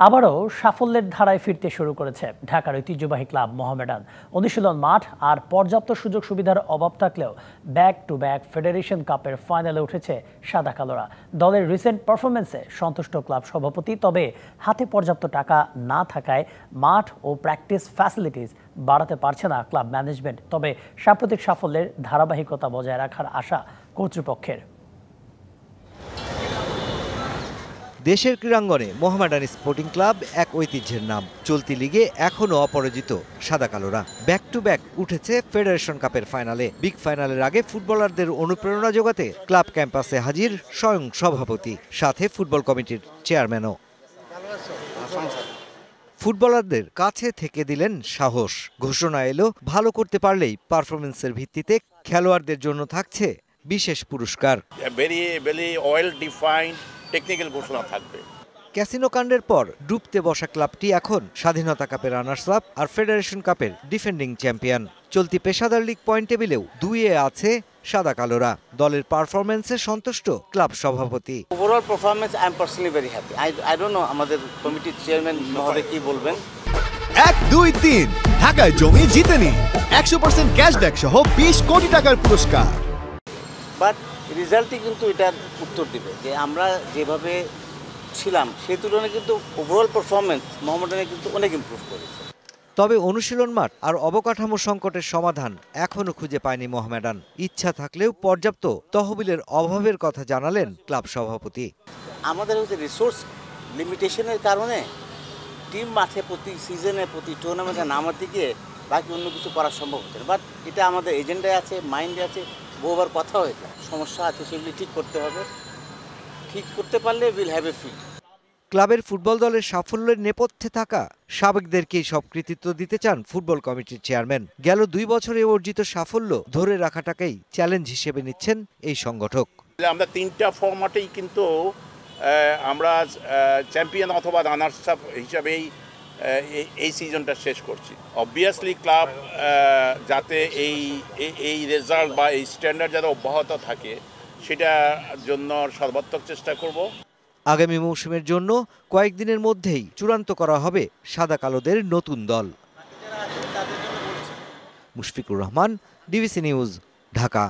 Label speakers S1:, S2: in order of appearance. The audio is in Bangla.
S1: আবারও সাফল্যের ধারায় ফিরতে শুরু করেছে ঢাকার ঐতিহ্যবাহী ক্লাব মোহামেডান। অনুশীলন মাঠ আর পর্যাপ্ত সুযোগ সুবিধার অভাব থাকলেও ব্যাক টু ব্যাক ফেডারেশন কাপের ফাইনালে উঠেছে সাদা কালোরা। দলের রিসেন্ট পারফরমেন্সে সন্তুষ্ট ক্লাব সভাপতি, তবে হাতে পর্যাপ্ত টাকা না থাকায় মাঠ ও প্র্যাকটিস ফ্যাসিলিটিস বাড়াতে পারছে না ক্লাব ম্যানেজমেন্ট। তবে সাম্প্রতিক সাফল্যের ধারাবাহিকতা বজায় রাখার আশা কর্তৃপক্ষের।
S2: দেশের ক্রীড়াঙ্গনে মোহামেডান স্পোর্টিং ক্লাব এক ঐতিহ্যের নাম। চলতি লিগে এখনও অপরাজিত সাদা কালোরা ব্যাক টু ব্যাক উঠেছে ফেডারেশন কাপের ফাইনালে। বিগ ফাইনালের আগে ফুটবলারদের অনুপ্রেরণা যোগাতে ক্লাব ক্যাম্পাসে হাজির স্বয়ং সভাপতি, সাথে ফুটবল কমিটির চেয়ারম্যানও। ফুটবলারদের কাছে থেকে দিলেন সাহস। ঘোষণা এলো, ভালো করতে পারলেই পারফরমেন্সের ভিত্তিতে খেলোয়াড়দের জন্য থাকছে বিশেষ পুরস্কার।
S3: টেকনিক্যাল ঘোষণা থাকবে।
S2: ক্যাসিনো কাণ্ডের পর ডুবতে বসা ক্লাবটি এখন স্বাধীনতা কাপের রানার্স আপ আর ফেডারেশন কাপের ডিফেন্ডিং চ্যাম্পিয়ন। চলতি পেশাদার লীগ পয়েন্ট টেবিলেও 2-এ আছে সাদা কালোরা। দলের পারফরমেন্সে সন্তুষ্ট ক্লাব সভাপতি।
S4: Overall performance I am personally very happy. I don't know আমাদের কমিটির চেয়ারম্যান মহোদয় কি বলবেন।
S5: 1-2-3 ঢাকায় জমি জিতে নিন 100% ক্যাশব্যাক সহ 20 কোটি টাকার পুরস্কার।
S4: বাট রেজাল্টই কিন্তু এটার উত্তর দিবে যে আমরা যেভাবে ছিলাম সেই তুলনায় কিন্তু ওভারঅল পারফরমেন্স মোহামেডানের কিন্তু অনেক ইমপ্রুভ করেছে।
S2: তবে অনুশীলন মাঠ আর অবকাঠামো সংকটের সমাধান এখনো খুঁজে পায়নি মোহামেডান। ইচ্ছা থাকলেও পর্যাপ্ত তহবিলের অভাবের কথা জানালেন ক্লাব সভাপতি।
S4: আমাদের হচ্ছে রিসোর্স লিমিটেশনের কারণে টিম মাঠে প্রতি সিজনে প্রতি টুর্নামেন্টে নামার দিকে বাকি অন্য কিছু করা সম্ভব হচ্ছে না। বাট এটা আমাদের এজেন্ডায় আছে, মাইন্ডে আছে, বহুবার কথা হয়েছে। সমস্যা আছে, সেগুলি ঠিক করতে হবে। ঠিক করতে পারলে উইল হ্যাভ এ ফিল্ড।
S2: ক্লাবের ফুটবল দলের সাফল্যের নেপথ্যে থাকা সাবেকদেরকেই সব কৃতিত্ব দিতে চান ফুটবল কমিটির চেয়ারম্যান। গেল 2 বছরে অর্জিত সাফল্য ধরে রাখাটাকেই চ্যালেঞ্জ হিসেবে নিচ্ছেন এই সংগঠক।
S3: আমরা 3টা ফরম্যাটেই কিন্তু আমরা চ্যাম্পিয়ন অথবা রানার্স আপ হিসাবেই এই সিজনটা শেষ করছি। অবভিয়াসলি ক্লাব যাতে এই রেজাল্ট বা এই স্ট্যান্ডার্ড যাতে অব্যাহত থাকে সেটার জন্য সর্বাত্মক চেষ্টা করব।
S2: আগামী মৌসুমের জন্য কয়েকদিনের মধ্যেই চূড়ান্ত করা হবে সাদা কালোদের নতুন দল। Mushfiqur Rahman, DBC news, Dhaka.